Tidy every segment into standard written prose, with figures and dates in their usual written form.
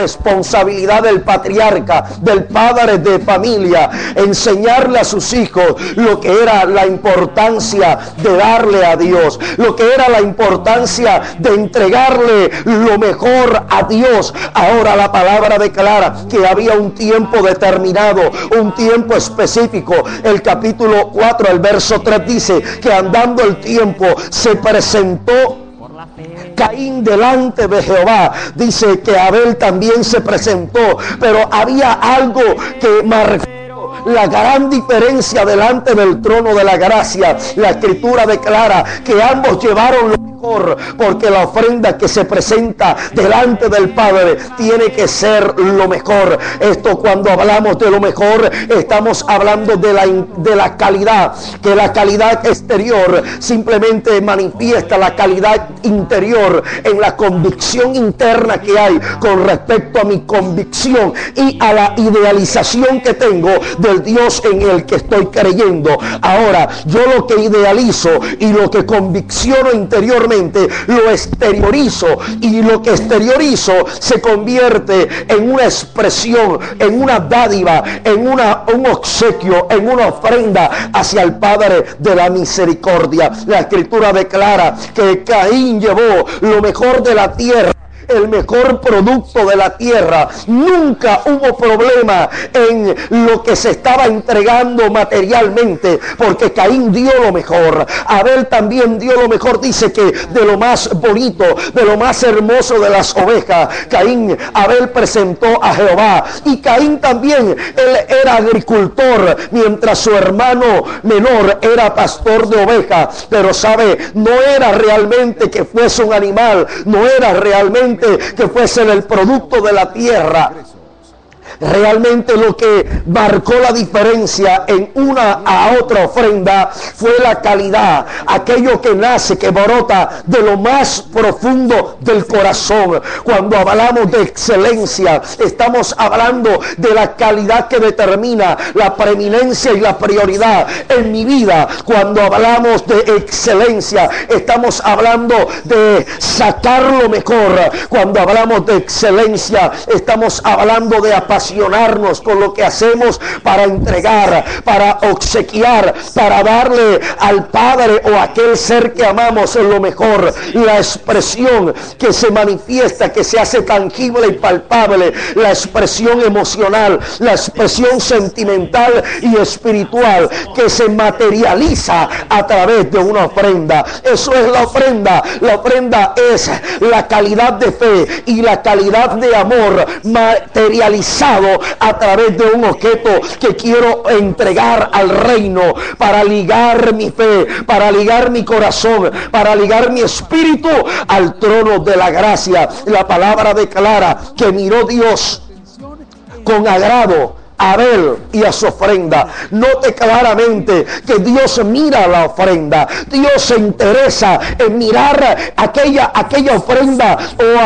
responsabilidad del patriarca, del padre de familia, enseñarle a sus hijos lo que era la importancia de darle a Dios, lo que era la importancia de entregarle lo mejor a Dios. Ahora la palabra declara que había un tiempo determinado, un tiempo específico. El capítulo 4, el verso 3 dice que andando el tiempo se presentó Caín delante de Jehová. Dice que Abel también se presentó, pero había algo que marcó la gran diferencia delante del trono de la gracia. La escritura declara que ambos llevaron lo mejor, porque la ofrenda que se presenta delante del Padre tiene que ser lo mejor. Esto, cuando hablamos de lo mejor, estamos hablando de la calidad, que la calidad exterior simplemente manifiesta la calidad interior en la convicción interna que hay con respecto a mi convicción y a la idealización que tengo del Dios en el que estoy creyendo. Ahora, yo lo que idealizo y lo que convicciono interiormente lo exteriorizo, y lo que exteriorizo se convierte en una expresión, en una dádiva, en un obsequio, en una ofrenda hacia el Padre de la misericordia. La escritura declara que Caín llevó lo mejor de la tierra, el mejor producto de la tierra. Nunca hubo problema en lo que se estaba entregando materialmente, porque Caín dio lo mejor. Abel también dio lo mejor. Dice que de lo más bonito, de lo más hermoso de las ovejas, Abel presentó a Jehová. Y Caín también, él era agricultor, mientras su hermano menor era pastor de ovejas. Pero sabe, no era realmente que fuese un animal, no era realmente que fuese el producto de la tierra. Realmente lo que marcó la diferencia en una a otra ofrenda fue la calidad, aquello que nace, que brota de lo más profundo del corazón. Cuando hablamos de excelencia, estamos hablando de la calidad que determina la preeminencia y la prioridad en mi vida. Cuando hablamos de excelencia, estamos hablando de sacar lo mejor. Cuando hablamos de excelencia, estamos hablando de apasionarnos con lo que hacemos para entregar, para obsequiar, para darle al Padre o a aquel ser que amamos lo mejor. La expresión que se manifiesta, que se hace tangible y palpable, la expresión emocional, la expresión sentimental y espiritual que se materializa a través de una ofrenda. Eso es la ofrenda. La ofrenda es la calidad de fe y la calidad de amor materializado a través de un objeto que quiero entregar al reino, para ligar mi fe, para ligar mi corazón, para ligar mi espíritu al trono de la gracia. La palabra declara que miró Dios con agrado a Abel y a su ofrenda. Note claramente que Dios mira la ofrenda. Dios se interesa en mirar aquella ofrenda o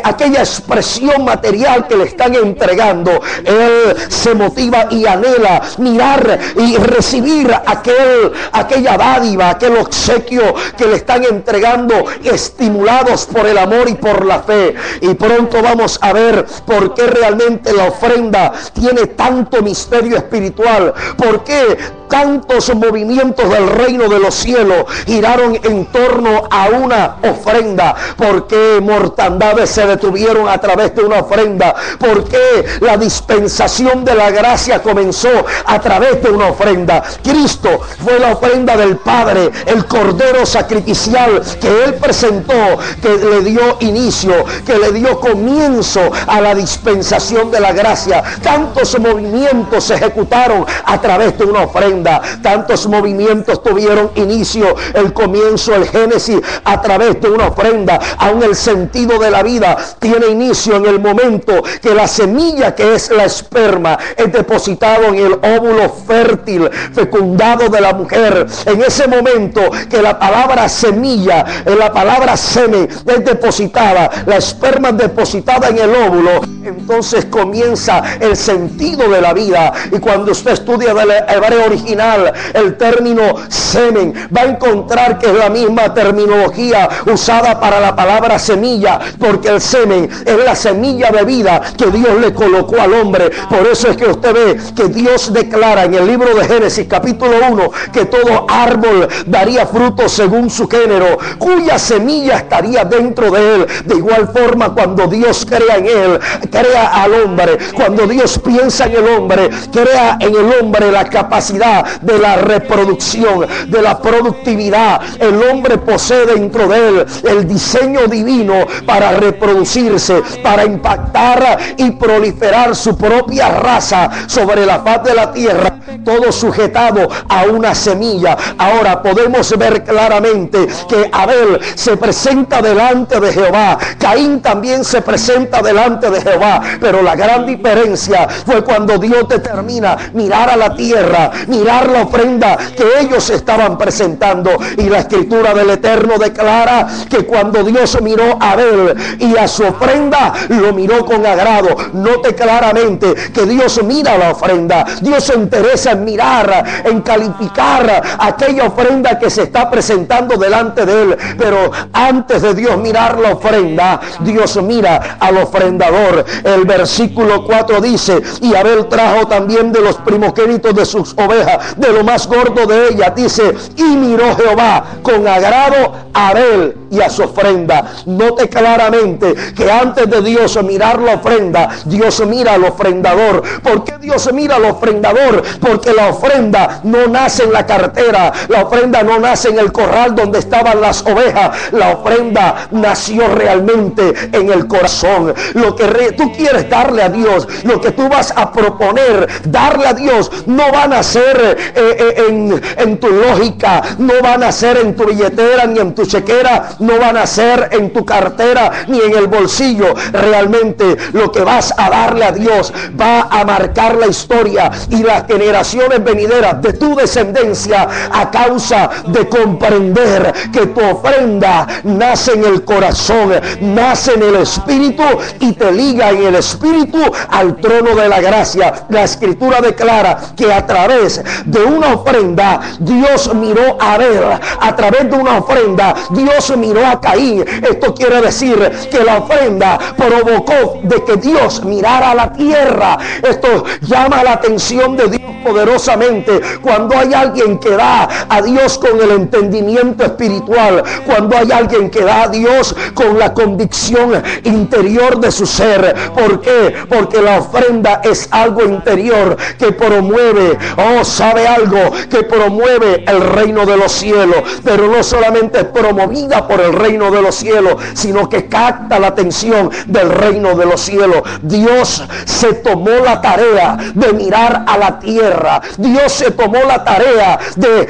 aquella expresión material que le están entregando. Él se motiva y anhela mirar y recibir aquella dádiva, aquel obsequio que le están entregando, estimulados por el amor y por la fe. Y pronto vamos a ver por qué realmente la ofrenda tiene tanto misterio espiritual. ¿Por qué tantos movimientos del reino de los cielos giraron en torno a una ofrenda? ¿Por qué mortandades se detuvieron a través de una ofrenda? ¿Por qué la dispensación de la gracia comenzó a través de una ofrenda? Cristo fue la ofrenda del Padre, el cordero sacrificial que Él presentó, que le dio inicio, que le dio comienzo a la dispensación de la gracia. Tantos movimientos se ejecutaron a través de una ofrenda. Tantos movimientos tuvieron inicio, el comienzo, el génesis, a través de una ofrenda. Aún el sentido de la vida tiene inicio en el momento que la semilla, que es la esperma, es depositado en el óvulo fértil, fecundado de la mujer. En ese momento que la palabra semilla, la palabra semen es depositada, la esperma es depositada en el óvulo, entonces comienza el sentido sentido de la vida. Y cuando usted estudia del hebreo original el término semen, va a encontrar que es la misma terminología usada para la palabra semilla, porque el semen es la semilla de vida que Dios le colocó al hombre. Por eso es que usted ve que Dios declara en el libro de Génesis capítulo 1 que todo árbol daría fruto según su género, cuya semilla estaría dentro de él. De igual forma, cuando Dios crea en él, crea al hombre, cuando Dios piensa en el hombre, crea en el hombre la capacidad de la reproducción, de la productividad. El hombre posee dentro de él el diseño divino para reproducirse, para impactar y proliferar su propia raza sobre la faz de la tierra, todo sujetado a una semilla. Ahora podemos ver claramente que Abel se presenta delante de Jehová, Caín también se presenta delante de Jehová, pero la gran diferencia fue cuando Dios determina mirar a la tierra, mirar la ofrenda que ellos estaban presentando. Y la escritura del Eterno declara que cuando Dios miró a Abel y a su ofrenda, lo miró con agrado. Note claramente que Dios mira la ofrenda. Dios se interesa en mirar, en calificar aquella ofrenda que se está presentando delante de él. Pero antes de Dios mirar la ofrenda, Dios mira al ofrendador. El versículo 4 dice: y Abel trajo también de los primogénitos de sus ovejas, de lo más gordo de ellas. Dice: y miró Jehová con agrado a Abel y a su ofrenda. Note claramente que antes de Dios mirar la ofrenda, Dios mira al ofrendador. ¿Por qué Dios mira al ofrendador? Porque la ofrenda no nace en la cartera, la ofrenda no nace en el corral donde estaban las ovejas. La ofrenda nació realmente en el corazón. Lo que tú quieres darle a Dios, lo que tú vas a proponer darle a Dios, no van a ser en tu lógica, no van a ser en tu billetera ni en tu chequera, no van a ser en tu cartera ni en el bolsillo. Realmente lo que vas a darle a Dios va a marcar la historia y las generaciones venideras de tu descendencia, a causa de comprender que tu ofrenda nace en el corazón, nace en el espíritu y te liga en el espíritu al trono de la gracia. La escritura declara que a través de una ofrenda Dios miró a Abel, a través de una ofrenda Dios miró a Caín. Esto quiere decir que la ofrenda provocó de que Dios mirara a la tierra. Esto llama la atención de Dios poderosamente cuando hay alguien que da a Dios con el entendimiento espiritual, cuando hay alguien que da a Dios con la convicción interior de su ser. ¿Por qué? Porque la ofrenda es algo interior que promueve, sabe algo, que promueve el reino de los cielos, pero no solamente es promovida por el reino de los cielos, sino que capta la atención del reino de los cielos. Dios se tomó la tarea de mirar a la tierra. Dios se tomó la tarea de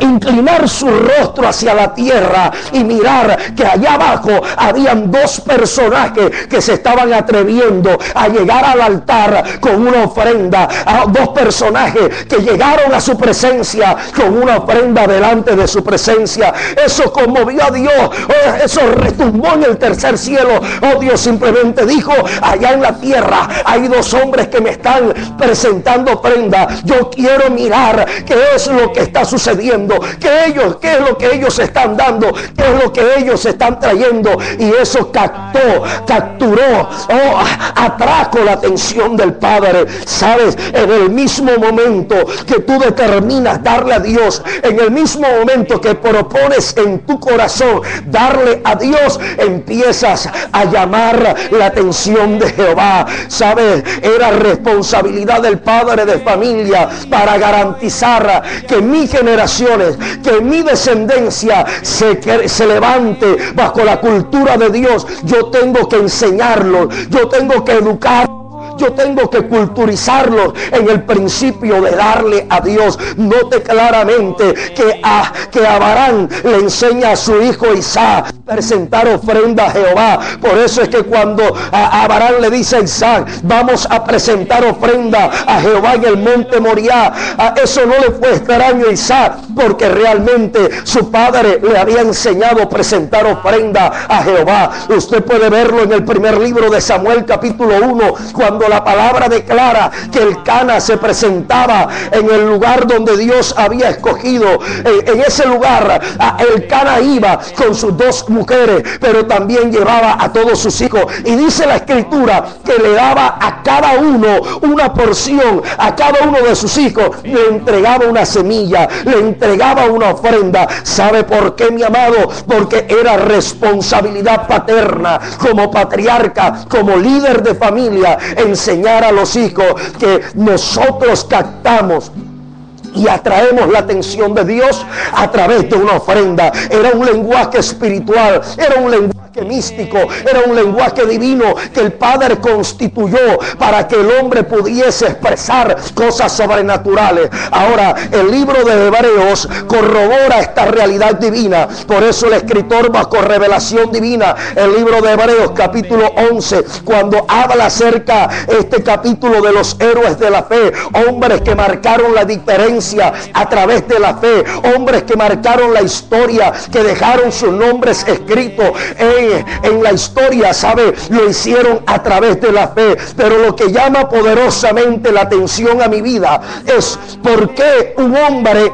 inclinar su rostro hacia la tierra y mirar que allá abajo habían dos personajes que se estaban atreviendo a llegar al altar con una ofrenda, dos personajes que llegaron a su presencia con una ofrenda delante de su presencia. Eso conmovió a Dios, eso retumbó en el tercer cielo. Dios simplemente dijo: allá en la tierra hay dos hombres que me están presentando ofrenda. Yo quiero mirar qué es lo que está sucediendo, qué es lo que ellos están dando, qué es lo que ellos están trayendo. Y eso capturó, atrajo la atención del Padre. Sabes, en el mismo momento que tú determinas darle a Dios, en el mismo momento que propones en tu corazón darle a Dios, empiezas a llamar la atención de Jehová. Sabes, era responsabilidad del padre de familia para garantizar que mis generaciones, que mi descendencia se levante bajo la cultura de Dios. Yo tengo que enseñarlo, yo tengo que educar, yo tengo que culturizarlos en el principio de darle a Dios. Note claramente que Abraham le enseña a su hijo Isaac presentar ofrenda a Jehová. Por eso es que cuando Abraham le dice a Isaac: vamos a presentar ofrenda a Jehová en el monte Moriah, eso no le fue extraño a Isaac, porque realmente su padre le había enseñado a presentar ofrenda a Jehová. Usted puede verlo en el primer libro de Samuel, capítulo 1, cuando la palabra declara que Elcana se presentaba en el lugar donde Dios había escogido. En ese lugar Elcana iba con sus dos mujeres, pero también llevaba a todos sus hijos, y dice la escritura que le daba a cada uno una porción, a cada uno de sus hijos le entregaba una semilla, le entregaba una ofrenda. ¿Sabe por qué, mi amado? Porque era responsabilidad paterna, como patriarca, como líder de familia, enseñar a los hijos que nosotros captamos y atraemos la atención de Dios a través de una ofrenda. Era un lenguaje espiritual, era un lenguaje místico, era un lenguaje divino que el Padre constituyó para que el hombre pudiese expresar cosas sobrenaturales. Ahora, el libro de Hebreos corrobora esta realidad divina. Por eso el escritor, bajo revelación divina, el libro de Hebreos capítulo 11, cuando habla acerca este capítulo de los héroes de la fe, hombres que marcaron la diferencia a través de la fe, hombres que marcaron la historia, que dejaron sus nombres escritos en la historia, ¿sabe? Lo hicieron a través de la fe. Pero lo que llama poderosamente la atención a mi vida es por qué un hombre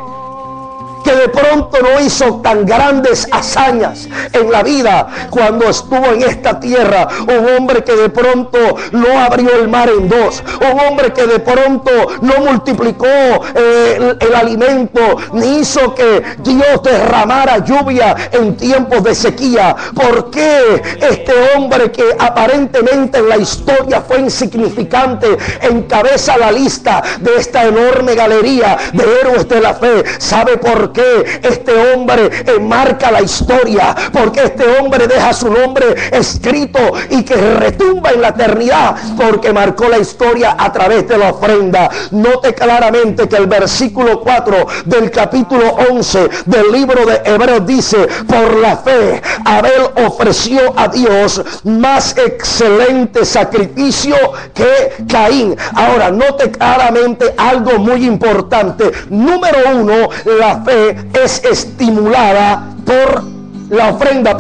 que de pronto no hizo tan grandes hazañas en la vida cuando estuvo en esta tierra, un hombre que de pronto no abrió el mar en dos, un hombre que de pronto no multiplicó el alimento, ni hizo que Dios derramara lluvia en tiempos de sequía. ¿Por qué este hombre, que aparentemente en la historia fue insignificante, encabeza la lista de esta enorme galería de héroes de la fe? ¿Sabe por qué este hombre marca la historia? Porque este hombre deja su nombre escrito y que retumba en la eternidad, porque marcó la historia a través de la ofrenda. Note claramente que el versículo 4 del capítulo 11 del libro de Hebreos dice: por la fe Abel ofreció a Dios más excelente sacrificio que Caín. Ahora, note claramente algo muy importante. Número uno, la fe es estimulada por la ofrenda,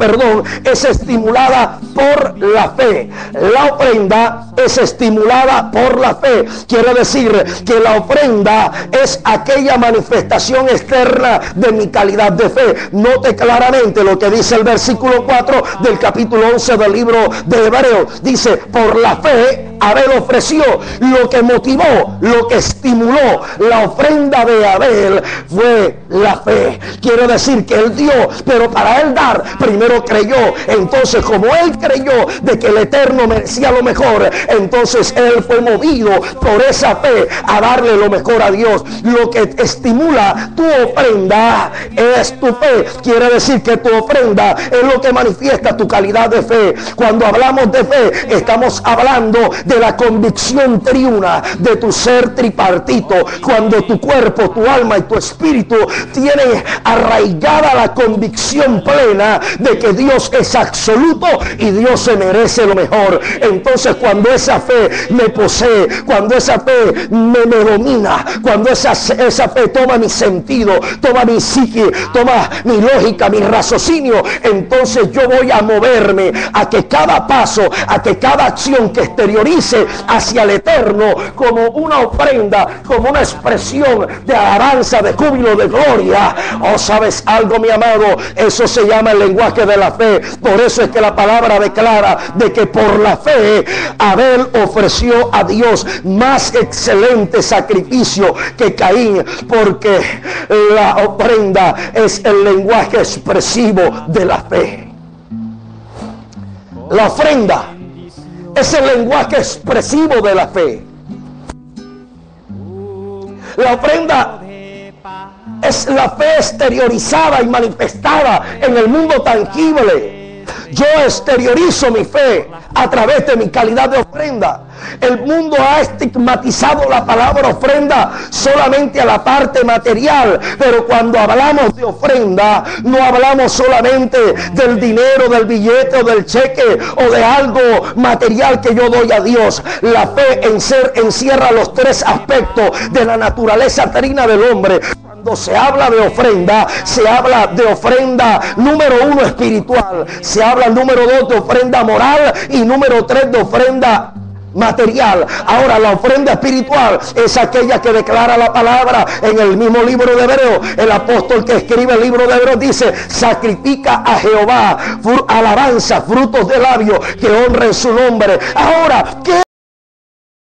es estimulada por la fe. La ofrenda es estimulada por la fe. Quiere decir que la ofrenda es aquella manifestación externa de mi calidad de fe. Note claramente lo que dice el versículo 4 del capítulo 11 del libro de Hebreos. Dice: por la fe Abel ofreció. Lo que motivó, lo que estimuló la ofrenda de Abel fue la fe. Quiere decir que él dio, pero para él dar, primero creyó. Entonces, como él creyó de que el Eterno merecía lo mejor, entonces él fue movido por esa fe a darle lo mejor a Dios. Lo que estimula tu ofrenda es tu fe. Quiere decir que tu ofrenda es lo que manifiesta tu calidad de fe. Cuando hablamos de fe, estamos hablando de la convicción triuna de tu ser tripartito. Cuando tu cuerpo, tu alma y tu espíritu tienen arraigada la convicción plena de que Dios es absoluto y Dios se merece lo mejor. Entonces, cuando esa fe me posee, cuando esa fe me domina, cuando esa fe toma mi sentido, toma mi psique, toma mi lógica, mi raciocinio, entonces yo voy a moverme a que cada paso, a que cada acción que exteriorice hacia el Eterno como una ofrenda, como una expresión de alabanza, de júbilo, de gloria. Oh, ¿sabes algo, mi amado? Eso se llama el lenguaje de la fe. Por eso es que la palabra declara de que por la fe Abel ofreció a Dios más excelente sacrificio que Caín, porque la ofrenda es el lenguaje expresivo de la fe. La ofrenda es el lenguaje expresivo de la fe. La ofrenda es la fe exteriorizada y manifestada en el mundo tangible. Yo exteriorizo mi fe a través de mi calidad de ofrenda. El mundo ha estigmatizado la palabra ofrenda solamente a la parte material, pero cuando hablamos de ofrenda no hablamos solamente del dinero, del billete o del cheque o de algo material que yo doy a Dios. La fe encierra los tres aspectos de la naturaleza trina del hombre. Cuando se habla de ofrenda, se habla de ofrenda número 1 espiritual, se habla número 2 de ofrenda moral y número 3 de ofrenda material. Ahora, la ofrenda espiritual es aquella que declara la palabra en el mismo libro de Hebreos. El apóstol que escribe el libro de Hebreos dice: sacrifica a Jehová alabanza, frutos de labios que honren su nombre. Ahora, ¿qué